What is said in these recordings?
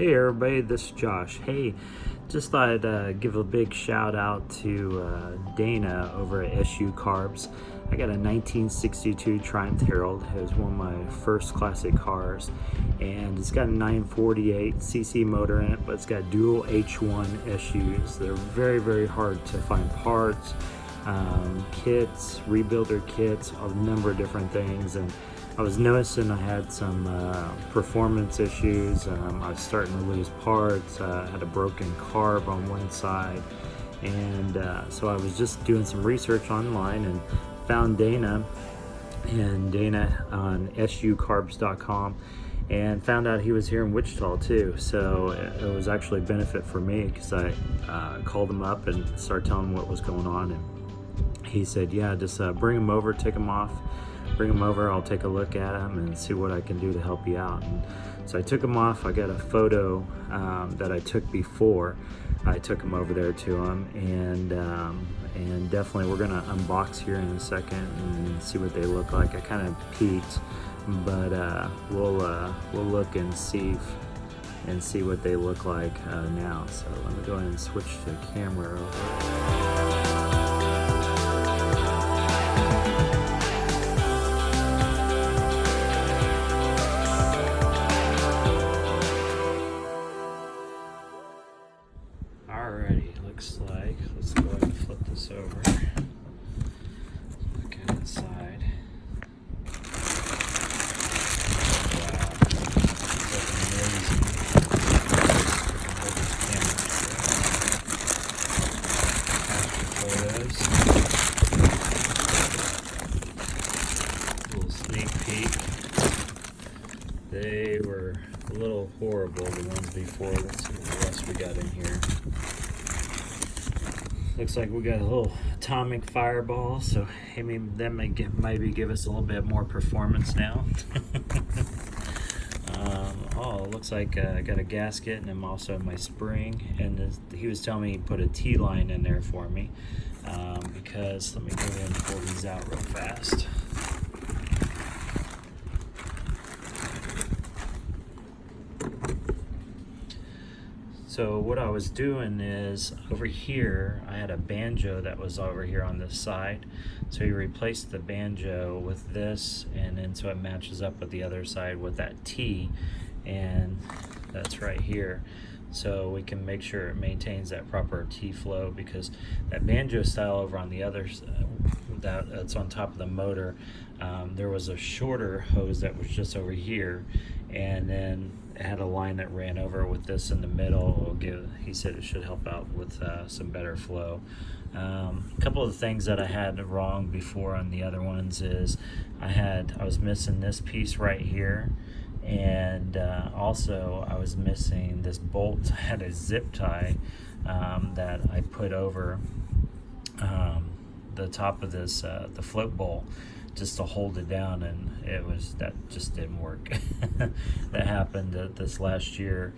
Hey everybody, this is Josh. Hey, just thought I'd give a big shout out to Dana over at SU Carbs. I got a 1962 Triumph Herald. It was one of my first classic cars, and it's got a 948cc motor in it, but it's got dual H1 SUs. They're very, very hard to find parts, kits, rebuilder kits, a number of different things. And I was noticing I had some performance issues. I was starting to lose parts. I had a broken carb on one side, and so I was just doing some research online and found Dana on sucarbs.com, and found out he was here in Wichita too. So it was actually a benefit for me because I called him up and started telling him what was going on, and he said, yeah, just bring him over, take him off. Bring him over, I'll take a look at him and see what I can do to help you out. And so I took him off. I got a photo that I took before I took him over there to him, and definitely we're gonna unbox here in a second and see what they look like. I kind of peeked, but we'll look and see what they look like now. So let me go ahead and switch the camera over. Alrighty, looks like, let's go ahead and flip this over. Look at the side. Wow, that's amazing. Hold this camera straight. Photos. Little sneak peek. They were a little horrible, the ones before. Let's see what else we got in here. Looks like we got a little atomic fireball, so I mean that maybe give us a little bit more performance now. Oh, it looks like I got a gasket, and I'm also in my spring. And he was telling me he put a T-line in there for me because let me go ahead and pull these out real fast. So what I was doing is over here, I had a banjo that was over here on this side. So you replaced the banjo with this, and then so it matches up with the other side with that T, and that's right here. So we can make sure it maintains that proper T flow, because that banjo style over on the other side, that's on top of the motor, there was a shorter hose that was just over here, and then it had a line that ran over with this in the middle. He said it should help out with some better flow. A couple of the things that I had wrong before on the other ones is I was missing this piece right here, and also I was missing this bolt. I had a zip tie that I put over the top of this the float bowl, just to hold it down, and that just didn't work. That happened this last year.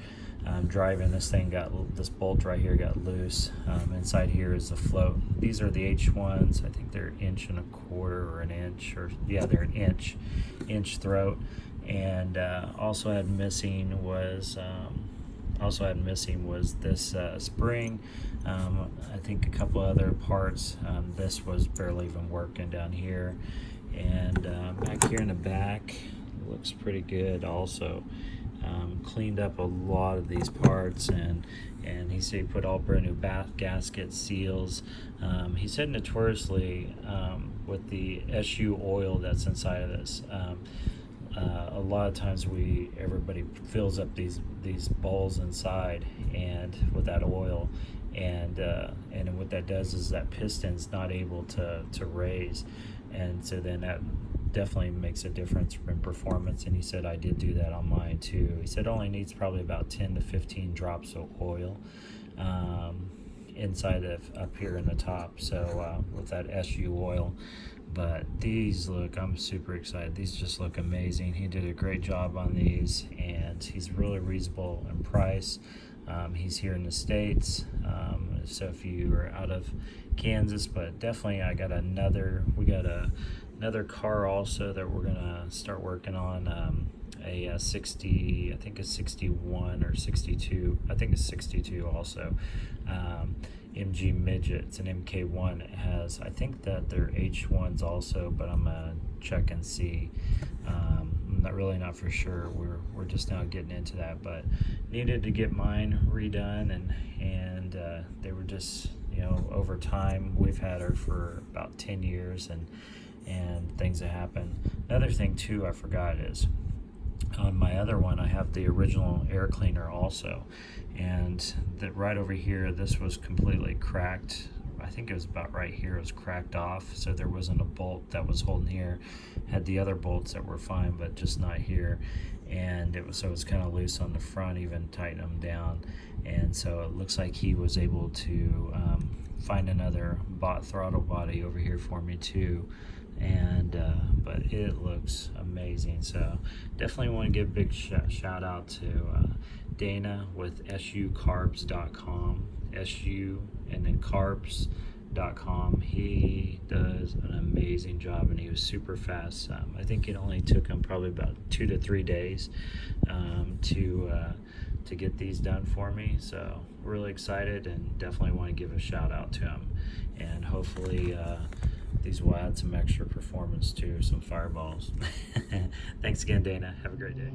Driving this thing, this bolt right here got loose. Inside here is the float. These are the H1s. I think they're 1.25 or an inch, or yeah, they're an inch throat. And also had missing was this spring. I think a couple other parts. This was barely even working down here. And back here in the back, looks pretty good also. Cleaned up a lot of these parts, and he said he put all brand new gasket seals. He said notoriously with the SU oil that's inside of this, a lot of times everybody fills up these bowls inside and with that oil, and what that does is that piston's not able to raise, and so then that definitely makes a difference in performance. And he said I did do that on mine too. He said it only needs probably about 10 to 15 drops of oil inside up here in the top, so with that SU oil. But these I'm super excited. These just look amazing. He did a great job on these, and he's really reasonable in price. He's here in the States, so if you are out of Kansas, but definitely we got another car also that we're gonna start working on a 60, I think it's 61 or 62, I think it's 62 also. MG Midget, it's an MK1. It has, I think that they're H1s also, but I'm gonna check and see. I'm not for sure. We're just now getting into that, but needed to get mine redone, and they were just, you know, over time. We've had her for about 10 years, and things that happen. Another thing too I forgot is, on my other one I have the original air cleaner also, and that right over here, this was completely cracked. I think it was about right here, it was cracked off, so there wasn't a bolt that was holding here. Had the other bolts that were fine, but just not here, and it was kind of loose on the front, even tighten them down. And so it looks like he was able to find another throttle body over here for me too, and but it looks amazing. So definitely want to give a big shout out to Dana with sucarbs.com, SU and then carbs.com. He does an amazing job, and he was super fast. I think it only took him probably about 2 to 3 days to get these done for me. So really excited, and definitely want to give a shout out to him, and hopefully these will add some extra performance to some fireballs. Thanks again, Dana. Have a great day.